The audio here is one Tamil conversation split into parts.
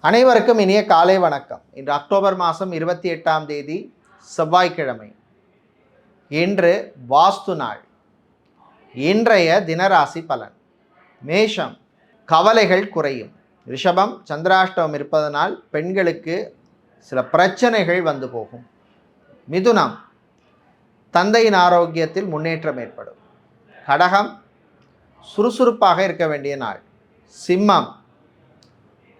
அனைவருக்கும் இனிய காலை வணக்கம். இன்று அக்டோபர் மாதம் 28ஆம் தேதி செவ்வாய்க்கிழமை. இன்று வாஸ்து நாள். இன்றைய தினராசி பலன். மேஷம், கவலைகள் குறையும். ரிஷபம், சந்திராஷ்டமம் இருப்பதனால் பெண்களுக்கு சில பிரச்சனைகள் வந்து போகும். மிதுனம், தந்தையின் ஆரோக்கியத்தில் முன்னேற்றம் ஏற்படும். கடகம், சுறுசுறுப்பாக இருக்க வேண்டிய நாள். சிம்மம்,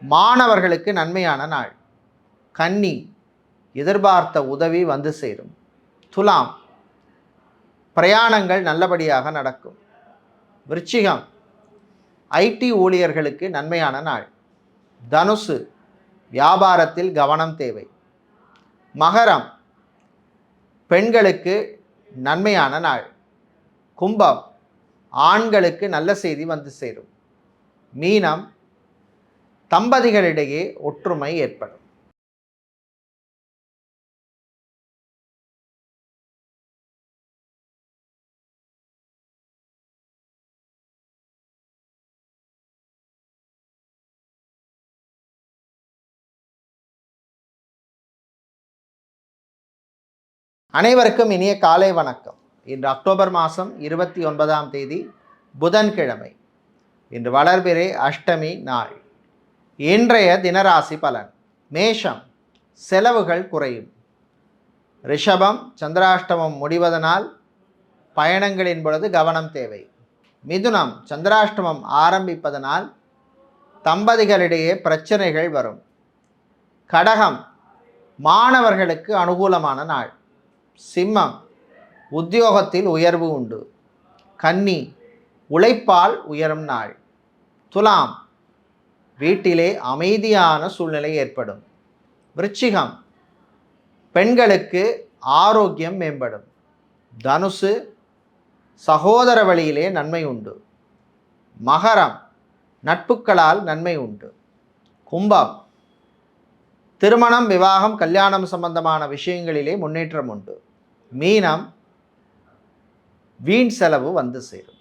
மாணவர்களுக்கு நன்மையான நாள். கன்னி, எதிர்பார்த்த உதவி வந்து சேரும். துலாம், பிரயாணங்கள் நல்லபடியாக நடக்கும். விருச்சிகம், ஐடி ஊழியர்களுக்கு நன்மையான நாள். தனுசு, வியாபாரத்தில் கவனம் தேவை. மகரம், பெண்களுக்கு நன்மையான நாள். கும்பம், ஆண்களுக்கு நல்ல செய்தி வந்து சேரும். மீனம், தம்பதிகளிடையே ஒற்றுமை ஏற்படும். அனைவருக்கும் இனிய காலை வணக்கம். இன்று அக்டோபர் மாதம் 29ஆம் தேதி புதன்கிழமை. இன்று வளர்பிறை அஷ்டமி நாள். இன்றைய தினராசி பலன். மேஷம், செலவுகள் குறையும். ரிஷபம், சந்திராஷ்டமம் முடிவதனால் பயணங்களின் பொழுது கவனம் தேவை. மிதுனம், சந்திராஷ்டமம் ஆரம்பிப்பதனால் தம்பதிகளிடையே பிரச்சனைகள் வரும். கடகம், மாணவர்களுக்கு அனுகூலமான நாள். சிம்மம், உத்தியோகத்தில் உயர்வு உண்டு. கன்னி, உழைப்பால் உயரும் நாள். துலாம், வீட்டிலே அமைதியான சூழ்நிலை ஏற்படும். விருச்சிகம், பெண்களுக்கு ஆரோக்கியம் மேம்படும். தனுசு, சகோதர வழியிலே நன்மை உண்டு. மகரம், நட்புகளால் நன்மை உண்டு. கும்பம், திருமணம், விவாகம், கல்யாணம் சம்பந்தமான விஷயங்களிலே முன்னேற்றம் உண்டு. மீனம், வீண் செலவு வந்து சேரும்.